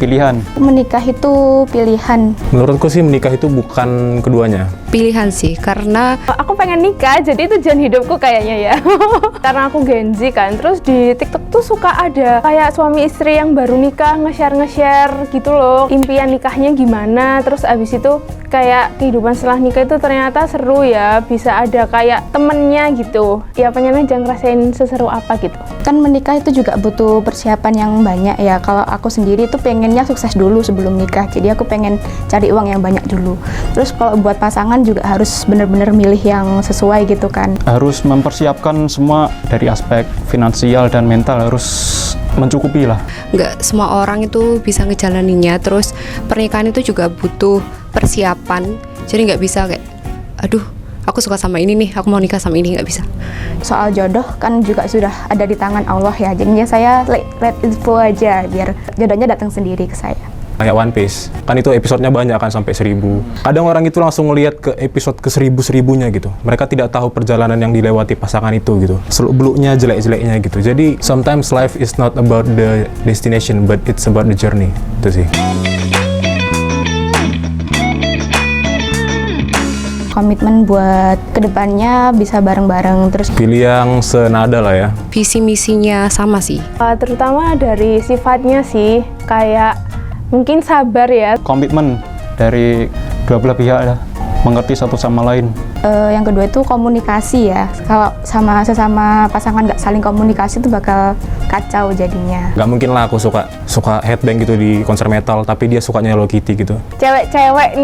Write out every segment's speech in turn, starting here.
pilihan. Menikah itu pilihan. Menurutku sih menikah itu bukan keduanya. Pilihan sih, karena aku pengen nikah, jadi itu tujuan hidupku kayaknya ya. Karena aku Gen Z kan, terus di TikTok tuh suka ada kayak suami istri yang baru nikah nge-share gitu loh, impian nikahnya gimana, terus abis itu kayak kehidupan setelah nikah itu ternyata seru ya, bisa ada kayak temennya gitu. Ya pengen aja ngerasain seseru apa gitu. Kan menikah itu juga butuh persiapan yang banyak ya. Kalau aku sendiri tuh pengennya sukses dulu sebelum nikah, jadi aku pengen cari uang yang banyak dulu. Terus kalau buat pasangan juga harus benar-benar milih yang sesuai gitu kan. Harus mempersiapkan semua dari aspek finansial dan mental, harus mencukupi lah. nggak semua orang itu bisa ngejalaninnya. Terus pernikahan itu juga butuh persiapan, jadi nggak bisa kayak, aduh aku suka sama ini nih, aku mau nikah sama ini, nggak bisa. Soal jodoh kan juga sudah ada di tangan Allah ya, jadinya saya let it flow aja, biar jodohnya datang sendiri ke saya. Kayak One Piece, kan itu episodenya banyak kan sampai 1000. Kadang orang itu langsung ngelihat ke episode ke 1000-1000-nya gitu. Mereka tidak tahu perjalanan yang dilewati pasangan itu gitu. Seluk-beluknya, jelek-jeleknya gitu. Jadi sometimes life is not about the destination, but it's about the journey. Itu sih. Komitmen buat kedepannya bisa bareng-bareng, terus Pilih yang senada lah ya. Visi misinya sama sih. Terutama dari sifatnya sih, kayak mungkin sabar ya. Komitmen dari dua belah pihak lah, mengerti satu sama lain. yang kedua itu komunikasi ya. Kalau sama sesama pasangan nggak saling komunikasi itu bakal kacau jadinya. Nggak mungkin lah aku suka headbang gitu di konser metal, tapi dia sukanya Hello Kitty gitu. Cewek-cewek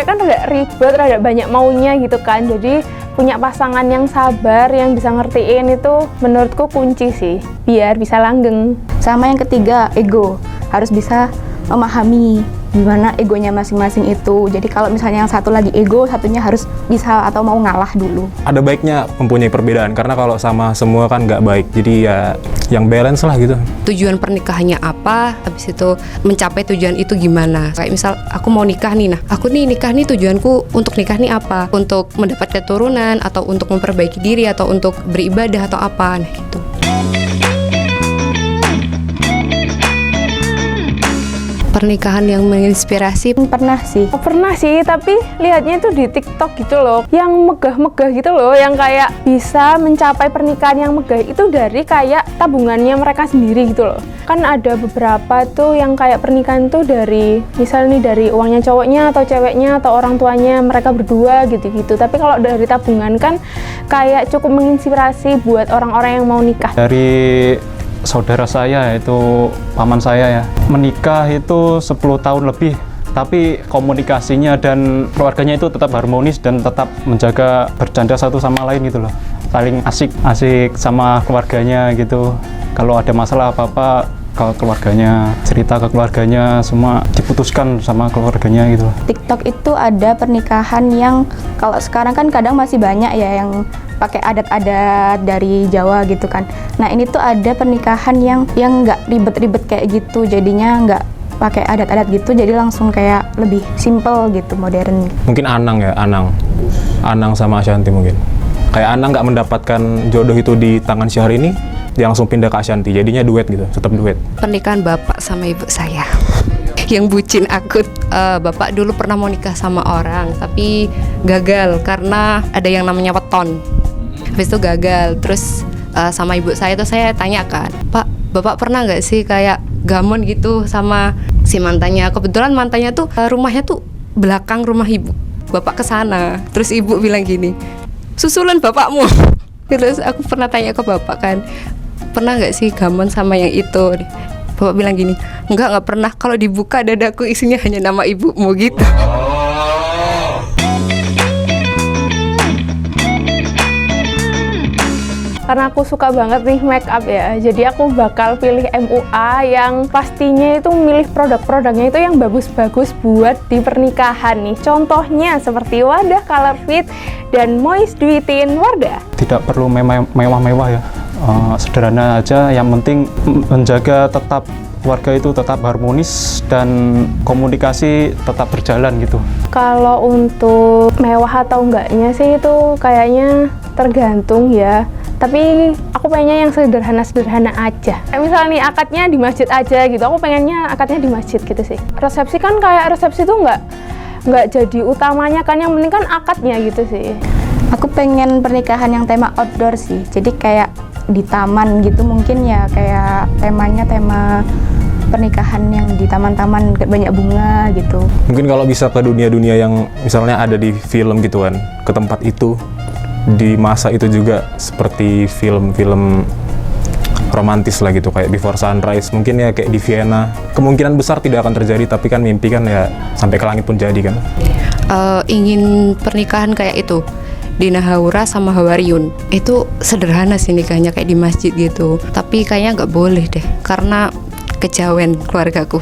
kan rada ribet, rada banyak maunya gitu kan. Jadi punya pasangan yang sabar, yang bisa ngertiin itu menurutku kunci sih, biar bisa langgeng. Sama yang ketiga, ego. Harus bisa memahami gimana egonya masing-masing itu. Jadi kalau misalnya yang satu lagi ego, satunya harus bisa atau mau ngalah dulu. Ada baiknya mempunyai perbedaan, karena kalau sama semua kan nggak baik. Jadi ya yang balance lah gitu. Tujuan pernikahannya apa, habis itu mencapai tujuan itu gimana. Kayak misal aku mau nikah nih, nah aku nih nikah nih, tujuanku untuk nikah nih apa? Untuk mendapat keturunan, atau untuk memperbaiki diri, atau untuk beribadah, atau apa, nah gitu. Pernikahan yang menginspirasi Pernah sih. Pernah sih, tapi lihatnya itu di TikTok gitu loh, yang megah-megah gitu loh, yang kayak bisa mencapai pernikahan yang megah itu dari kayak tabungannya mereka sendiri gitu loh. Kan ada beberapa tuh yang kayak pernikahan tuh dari, misalnya nih dari uangnya cowoknya atau ceweknya atau orang tuanya mereka berdua gitu-gitu. Tapi kalau dari tabungan kan kayak cukup menginspirasi buat orang-orang yang mau nikah. Dari saudara saya, itu paman saya ya, menikah itu 10 tahun lebih, tapi komunikasinya dan keluarganya itu tetap harmonis dan tetap menjaga bercanda satu sama lain gitu loh, saling asik sama keluarganya gitu. Kalau ada masalah apa-apa ke keluarganya, cerita ke keluarganya, semua diputuskan sama keluarganya gitu. TikTok itu ada pernikahan yang kalau sekarang kan kadang masih banyak ya yang pakai adat-adat dari Jawa gitu kan. Nah ini tuh ada pernikahan yang nggak ribet-ribet kayak gitu, jadinya nggak pakai adat-adat gitu, jadi langsung kayak lebih simple gitu, modern. Mungkin Anang sama Ashanti mungkin. Kayak Anang nggak mendapatkan jodoh itu di tangan Syahrini, dia langsung pindah ke Ashanti, jadinya duet gitu, tetap duet. pernikahan bapak sama ibu saya yang bucin akut. Bapak dulu pernah mau nikah sama orang, tapi gagal karena ada yang namanya weton. Habis itu gagal, terus sama ibu saya tuh saya tanyakan, Pak, Bapak pernah nggak sih kayak gamon gitu sama si mantannya? Kebetulan mantannya tuh rumahnya tuh belakang rumah ibu. Bapak kesana, terus ibu bilang gini, susulan bapakmu. Terus aku pernah tanya ke bapak kan, pernah nggak sih gamon sama yang itu? Bapak bilang gini, enggak pernah, kalau dibuka dadaku isinya hanya nama ibumu gitu. Karena aku suka banget nih make up ya, jadi aku bakal pilih MUA yang pastinya itu milih produk-produknya itu yang bagus-bagus buat di pernikahan nih. Contohnya seperti Wardah Color Fit dan Moist Duitin Wardah. Tidak perlu mewah-mewah ya, sederhana aja, yang penting menjaga tetap keluarga itu tetap harmonis dan komunikasi tetap berjalan gitu. Kalau untuk mewah atau enggaknya sih itu kayaknya tergantung ya. Tapi aku pengennya yang sederhana-sederhana aja. Kayak misalnya nih akadnya di masjid aja gitu. Aku pengennya akadnya di masjid gitu sih. Resepsi kan kayak resepsi tuh nggak jadi utamanya kan, yang penting kan akadnya gitu sih. Aku pengen pernikahan yang tema outdoor sih. Jadi kayak di taman gitu mungkin ya, kayak temanya tema pernikahan yang di taman-taman banyak bunga gitu. Mungkin kalau bisa ke dunia-dunia yang misalnya ada di film gitu kan, ke tempat itu, di masa itu juga seperti film-film romantis lah gitu, kayak Before Sunrise, mungkin ya kayak di Vienna. Kemungkinan besar tidak akan terjadi, tapi kan mimpi kan ya sampai ke langit pun jadi kan. Ingin pernikahan kayak itu, Dina Haura sama Hawariun. Itu sederhana sih nikahnya kayak di masjid gitu. Tapi kayaknya nggak boleh deh, karena kejawen keluargaku.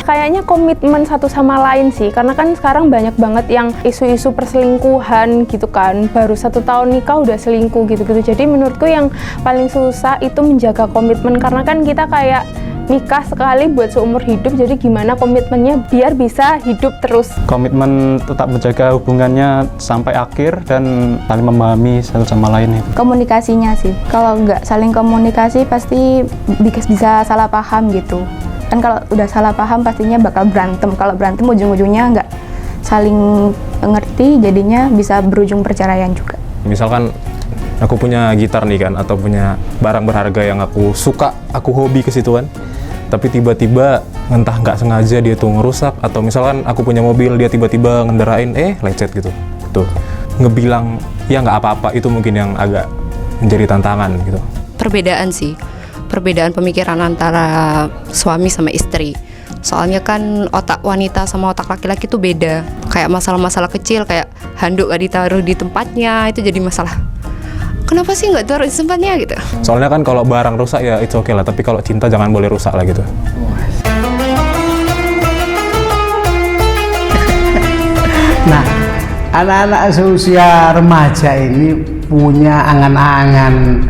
Kayaknya komitmen satu sama lain sih, karena kan sekarang banyak banget yang isu-isu perselingkuhan gitu kan, baru 1 tahun nikah udah selingkuh gitu-gitu. Jadi menurutku yang paling susah itu menjaga komitmen, karena kan kita kayak nikah sekali buat seumur hidup, jadi gimana komitmennya biar bisa hidup terus. Komitmen tetap menjaga hubungannya sampai akhir dan saling memahami satu sama lain itu. Komunikasinya sih, kalau nggak saling komunikasi pasti bisa salah paham gitu. Kan kalau udah salah paham pastinya bakal berantem. Kalau berantem ujung-ujungnya nggak saling ngerti, jadinya bisa berujung perceraian juga. Misalkan aku punya gitar nih kan, atau punya barang berharga yang aku suka, aku hobi ke situ kan, tapi tiba-tiba entah nggak sengaja dia tuh ngerusak, atau misalkan aku punya mobil, dia tiba-tiba ngendarain lecet gitu, tuh ngebilang ya nggak apa-apa, itu mungkin yang agak menjadi tantangan gitu. Perbedaan sih, perbedaan pemikiran antara suami sama istri. Soalnya kan otak wanita sama otak laki-laki itu beda. Kayak masalah-masalah kecil, kayak handuk gak ditaruh di tempatnya, itu jadi masalah. Kenapa sih nggak taruh di tempatnya gitu? Soalnya kan kalau barang rusak ya it's okay lah, tapi kalau cinta jangan boleh rusak lah gitu. Nah, anak-anak seusia remaja ini punya angan-angan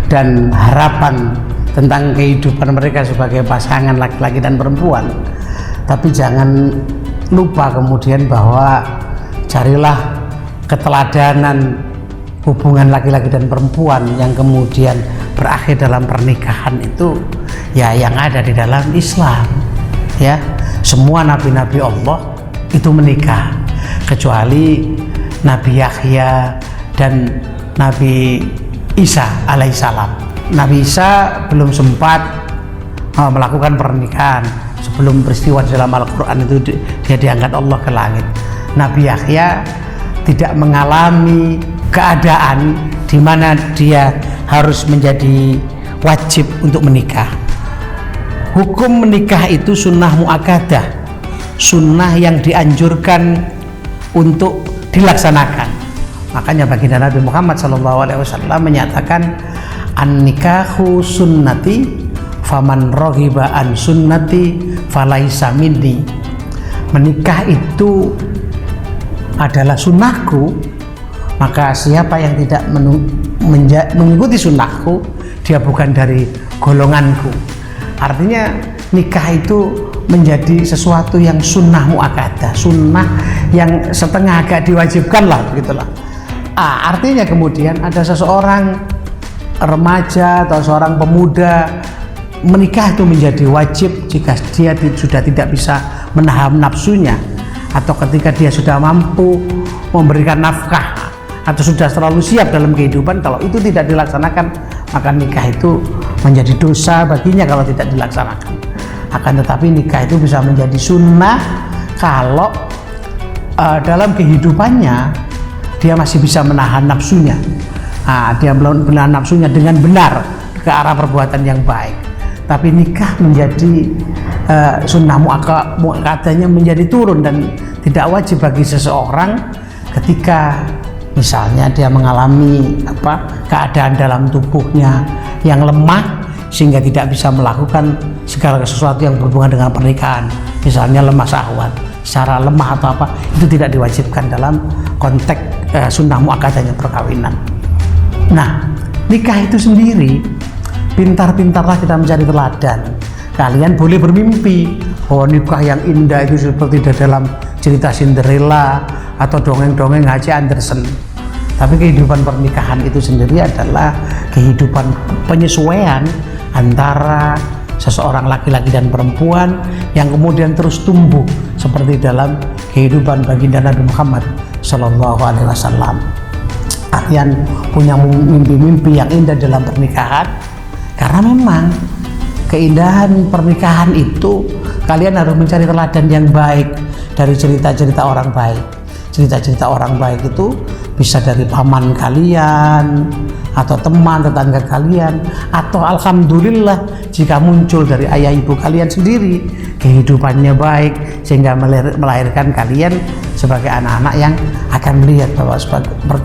dan harapan tentang kehidupan mereka sebagai pasangan laki-laki dan perempuan. Tapi jangan lupa kemudian bahwa carilah keteladanan hubungan laki-laki dan perempuan yang kemudian berakhir dalam pernikahan itu ya yang ada di dalam Islam. Ya, semua nabi-nabi Allah itu menikah kecuali Nabi Yahya dan Nabi Isa alaihissalam. Nabi Isa belum sempat melakukan pernikahan sebelum peristiwa di dalam Al-Quran itu dia diangkat Allah ke langit. Nabi Yahya tidak mengalami keadaan di mana dia harus menjadi wajib untuk menikah. Hukum menikah itu sunnah muakkadah, sunnah yang dianjurkan untuk dilaksanakan. Makanya baginda Nabi Muhammad SAW menyatakan, an-nikahu sunnati faman raghiba an sunnati falaisa minni. Menikah itu adalah sunnahku, maka siapa yang tidak mengikuti sunnahku, dia bukan dari golonganku. Artinya nikah itu menjadi sesuatu yang sunnah muakkadah, sunnah yang setengah agak diwajibkan lah, begitulah. Artinya kemudian ada seseorang remaja atau seorang pemuda menikah itu menjadi wajib jika dia sudah tidak bisa menahan nafsunya, atau ketika dia sudah mampu memberikan nafkah atau sudah terlalu siap dalam kehidupan. Kalau itu tidak dilaksanakan, maka nikah itu menjadi dosa baginya kalau tidak dilaksanakan. Akan tetapi nikah itu bisa menjadi sunnah kalau dalam kehidupannya dia masih bisa menahan nafsunya. Dia menahan nafsunya dengan benar ke arah perbuatan yang baik. Tapi nikah menjadi sunnah muakkadahnya menjadi turun dan tidak wajib bagi seseorang ketika misalnya dia mengalami keadaan dalam tubuhnya yang lemah sehingga tidak bisa melakukan segala sesuatu yang berhubungan dengan pernikahan, misalnya lemah syahwat, secara lemah atau apa, itu tidak diwajibkan dalam konteks sunnah muakkadahnya perkawinan. Nah, nikah itu sendiri pintar-pintarlah kita mencari teladan. Kalian boleh bermimpi bahwa nikah yang indah itu seperti di dalam cerita Cinderella atau dongeng-dongeng H.C. Andersen. Tapi kehidupan pernikahan itu sendiri adalah kehidupan penyesuaian antara seseorang laki-laki dan perempuan yang kemudian terus tumbuh seperti dalam kehidupan baginda Nabi Muhammad Shallallahu Alaihi Wasallam. Kalian punya mimpi-mimpi yang indah dalam pernikahan, karena memang keindahan pernikahan itu kalian harus mencari teladan yang baik dari cerita-cerita orang baik. Cerita-cerita orang baik itu bisa dari paman kalian atau teman tetangga kalian, atau alhamdulillah jika muncul dari ayah ibu kalian sendiri, kehidupannya baik sehingga melahirkan kalian sebagai anak-anak yang akan melihat bahwa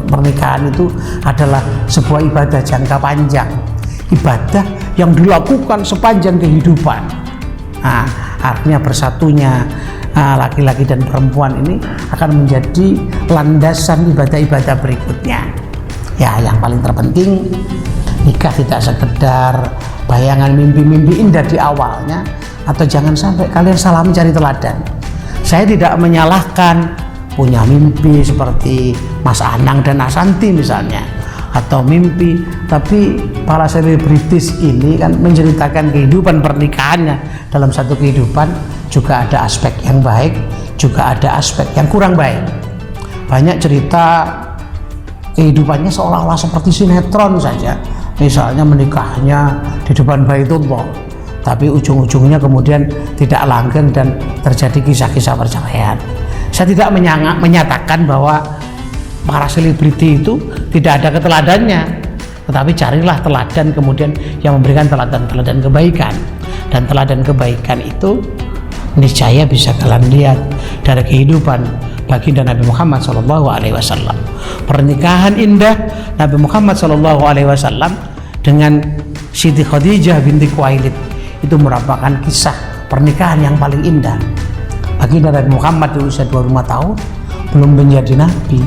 pernikahan itu adalah sebuah ibadah jangka panjang, ibadah yang dilakukan sepanjang kehidupan. Nah, artinya bersatunya laki-laki dan perempuan ini akan menjadi landasan ibadah-ibadah berikutnya. Ya, yang paling terpenting, nikah tidak sekedar bayangan mimpi-mimpi indah di awalnya, atau jangan sampai kalian salah mencari teladan. Saya tidak menyalahkan punya mimpi seperti Mas Anang dan Asanti misalnya, atau mimpi, tapi para selebritis ini kan menceritakan kehidupan pernikahannya. Dalam satu kehidupan juga ada aspek yang baik, juga ada aspek yang kurang baik. Banyak cerita kehidupannya seolah-olah seperti sinetron saja, misalnya menikahnya di depan Baitullah, tapi ujung-ujungnya kemudian tidak langgeng dan terjadi kisah-kisah perceraian. Saya tidak menyatakan bahwa para selebriti itu tidak ada keteladannya, tetapi carilah teladan kemudian yang memberikan teladan-teladan kebaikan, dan teladan kebaikan itu niscaya bisa kalian lihat dari kehidupan baginda Nabi Muhammad SAW. Pernikahan indah Nabi Muhammad SAW dengan Siti Khadijah binti Khuwailid itu merupakan kisah pernikahan yang paling indah. Baginda Nabi Muhammad di usia 25 tahun belum menjadi nabi,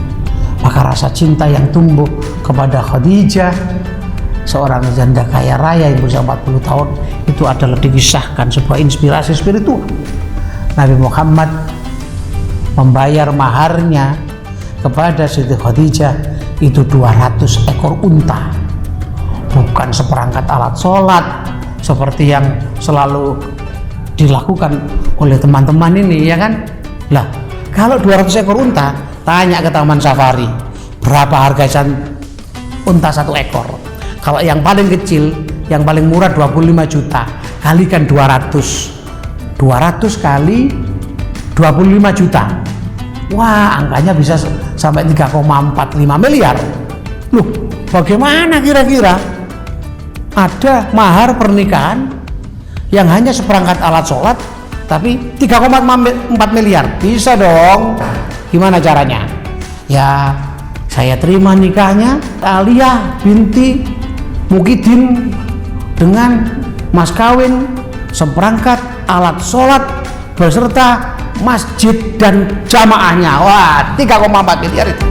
maka rasa cinta yang tumbuh kepada Khadijah, seorang janda kaya raya yang berusia 40 tahun, itu adalah dikisahkan sebuah inspirasi spiritual. Nabi Muhammad membayar maharnya kepada Siti Khadijah itu 200 ekor unta, bukan seperangkat alat sholat seperti yang selalu dilakukan oleh teman-teman ini, ya kan? Lah, kalau 200 ekor unta, tanya ke Taman Safari, berapa harga unta satu ekor? Kalau yang paling kecil, yang paling murah 25 juta, kalikan 200 kali 25 juta. Wah, angkanya bisa sampai 3,45 miliar. Loh, bagaimana kira-kira? Ada mahar pernikahan yang hanya seperangkat alat sholat, tapi 3,4 miliar. Bisa dong. Gimana caranya? Ya, saya terima nikahnya Alia binti Mukidin dengan mas kawin seperangkat alat sholat beserta masjid dan jamaahnya. Wah, 3,4 miliar itu.